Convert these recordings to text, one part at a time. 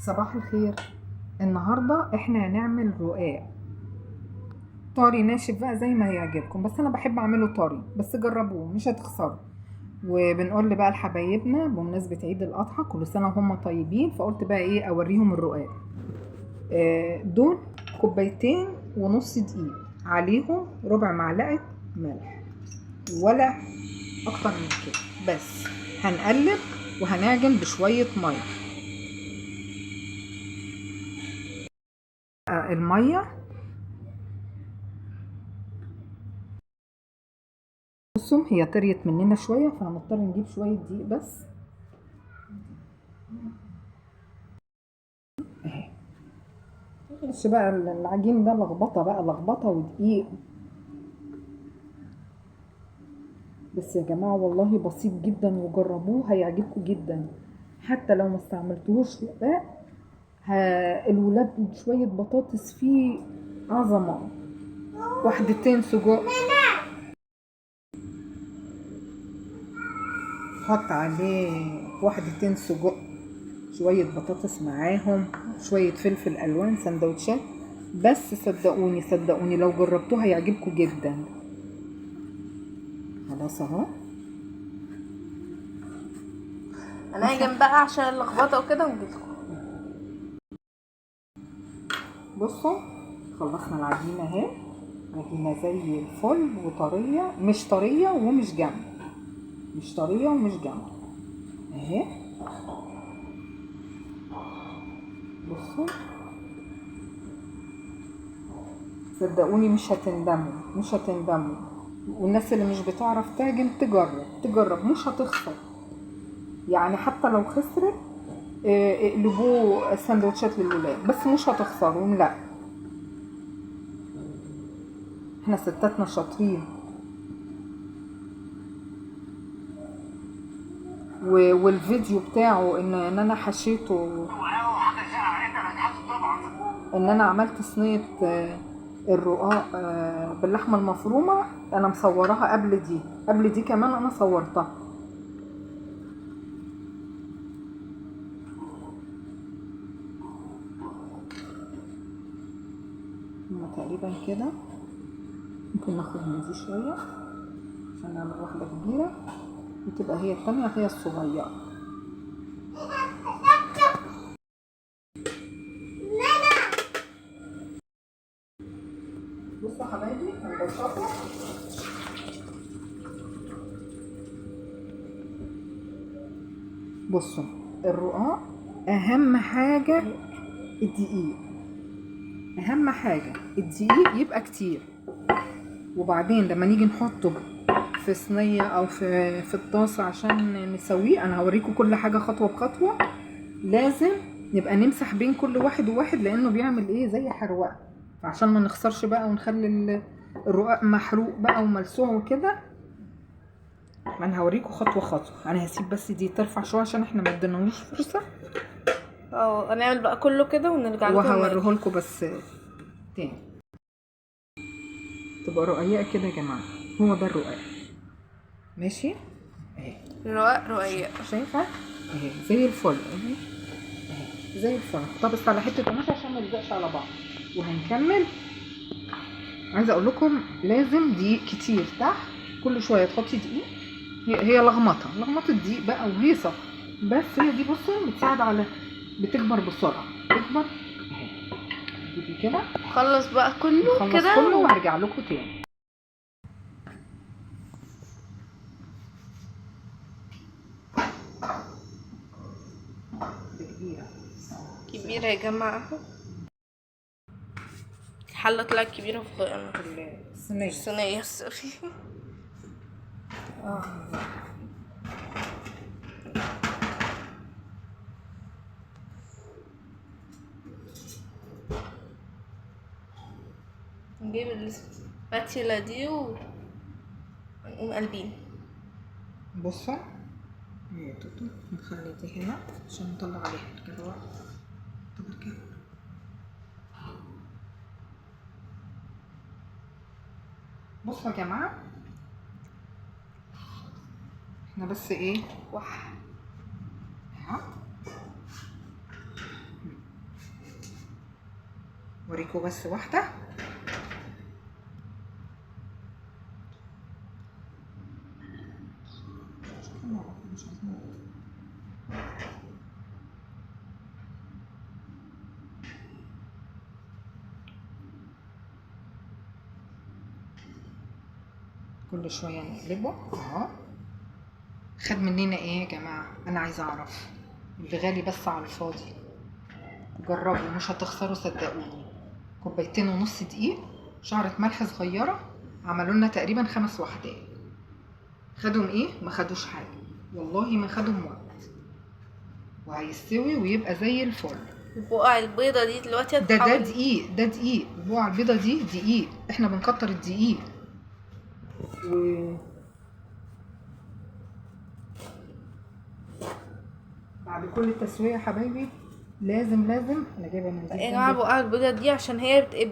صباح الخير. النهارده احنا هنعمل رقاق طري ناشف بقى زي ما هيعجبكم، بس انا بحب اعمله طري، بس جربوه مش هتخسروا. وبنقول بقى لحبايبنا بمناسبة عيد الأضحى كل سنة وهم طيبين، فقلت بقى ايه اوريهم الرقاق. دول كوبايتين ونص دقيق، عليهم ربع معلقة ملح، ولا اكتر من كده. بس هنقلب وهنعجن بشوية مية. المية بصوا هي طريت مننا شوية، فهنضطر نجيب شوية دقيق بس اهي. بس بقى العجين ده لخبطة بقى، لخبطة ودقيق. بس يا جماعة والله بسيط جدا، وجربوه هيعجبكم جدا. حتى لو ما استعملتوهوش رقاق، الولاد شوية بطاطس فيه عظمة. واحدتين سجق، حط عليه واحدتين سجق، شوية بطاطس معاهم، شوية فلفل ألوان، سندوتشات. بس صدقوني صدقوني لو جربتوه هيعجبكم جدا. خلاص اهو. انا هاجي بقى عشان اللخبطه وكده وجيتكم. بصوا خلصنا العجينة اهي، عجينة زي الفل وطرية، مش طرية ومش جامدة، مش طرية ومش جامدة اهي. بصوا صدقوني مش هتندموا، مش هتندموا. والناس اللي مش بتعرف تعجن تجرب مش هتخسر. يعني حتى لو خسرت اقلبوه سندوتشات للولاد، بس مش هتخسروا. لا احنا ستاتنا شاطرين. والفيديو بتاعه ان انا حشيته، ان انا عملت صينيه الرقاق باللحمه المفرومه. انا مصوراها قبل دي كمان انا صورتها. هما تقريبا كده. ممكن ناخد من دي شويه عشان نعمل واحده كبيره، وتبقى هي التانية هي الصغيره. بصوا حبايبي هنبسطها. بصوا الرقاق اهم حاجه الدقيق، اهم حاجه الدقيق يبقى كتير. وبعدين لما نيجي نحطه في صينيه او في الطاسه عشان نسويه، انا هوريكم كل حاجه خطوه بخطوه. لازم نبقى نمسح بين كل واحد وواحد، لانه بيعمل ايه زي حروقه. فعشان ما نخسرش بقى ونخلي الرقاق محروق بقى وملسوع وكده، انا هوريكم خطوه خطوه. انا هسيب بس دي ترفع شويه عشان احنا ما اديناهوش فرصه. هنعمل بقى كله كده ونرجع لكم. وهوريه لكم بس تاني تبقى رقيقه كده يا جماعه. هو ده الرقاق ماشي اهي. رقاق رقيق شايفه اهي زي الفل اهي، اهي زي الفل. طب بس على حته قماشه عشان ما يلزقش على بعض. وهنكمل. عايزه اقول لكم لازم دقيق كتير تحت، كل شويه تحطي دقيق. هي لغمطه دقيق بقى وهيصه، بس هي دي بصوا بتساعد على بتكبر بسرعه، تكبر اهي. تجيبي كده خلص بقى كله خلص كده كله وهرجع لكم تاني. كبيرة يا جماعة. الحلة طلعت كبيرة في الصينيه. الصينية سوري. نجيب الباتشيلا دي ونقوم قلبين. بصوا يا توتو نخلي دي هنا عشان نطلع عليها الكهرباء. بصوا يا جماعه احنا بس ايه وح ها اوريكم بس واحده. كل شويه نقلبه اهو. خد مننا ايه يا جماعه؟ انا عايزه اعرف. اللي غالي بس على الفاضي. جربوا مش هتخسروا صدقوني. 2.5 كوباية دقيق، شعرة ملح صغيره، عملوا لنا تقريبا 5 وحدات. خدهم ايه؟ ما خدوش حاجه والله، ما خدهم وقت، وهيستوي ويبقى زي الفل. البقع البيضة دي دلوقتي ده هتتحول. دقيق، ده دقيق. البقعة البيضة دي دقيق، احنا بنكتر الدقيق. بعد كل التسوية يا حبايبي لازم انا جايبه من يا جماعة البقع البيضة دي عشان هي بتقب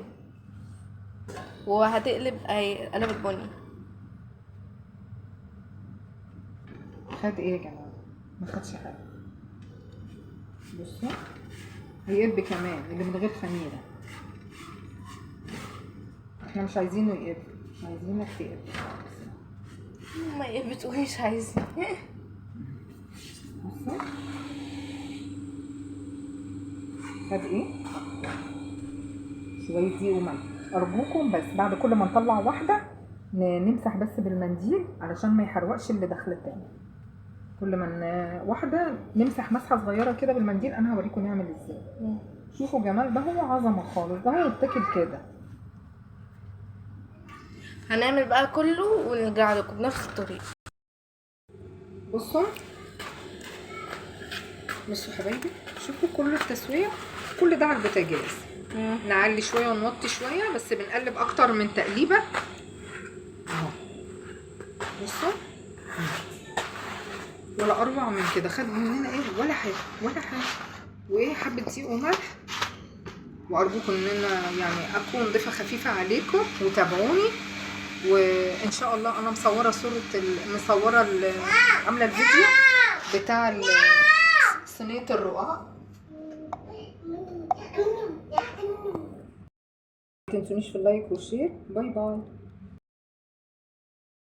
وهتقلب قلبت بني. خد ايه يا جماعه؟ ما خدش حاجه. بصوا هيقب كمان اللي من غير خميره. احنا مش عايزينه يقب، عايزينك تقب. ما ايه بتقولي مش عايزة؟ بصوا خد ايه؟ شويه دقيق وملح. ارجوكم بس بعد كل ما نطلع واحده نمسح بس بالمنديل علشان ما يحرقش اللي داخله تاني. كل ما واحده نمسح مسحه صغيره كده بالمنديل. انا هوريكم نعمل ازاي. شوفوا جمال، ده هو عظمه خالص، ده هو يتاكل كده. هنعمل بقى كله ونرجع لكم بنفس الطريقة. بصوا حبايبي، شوفوا كل التسويه، كل ده على البوتاجاز. نعلي شويه ونوطي شويه بس بنقلب اكتر من تقليبه اهو. بصوا ولا اروع من كده. خد مننا ايه؟ ولا حاجه ولا حاجه. وايه؟ حبه دقيق وملح. وارجوكم ان انا يعني اكون ضيفه خفيفه عليكم وتابعوني. وان شاء الله انا مصوره عامله الفيديو بتاع صينيه الرقاق. ما تنسونيش في اللايك والشير. باي باي.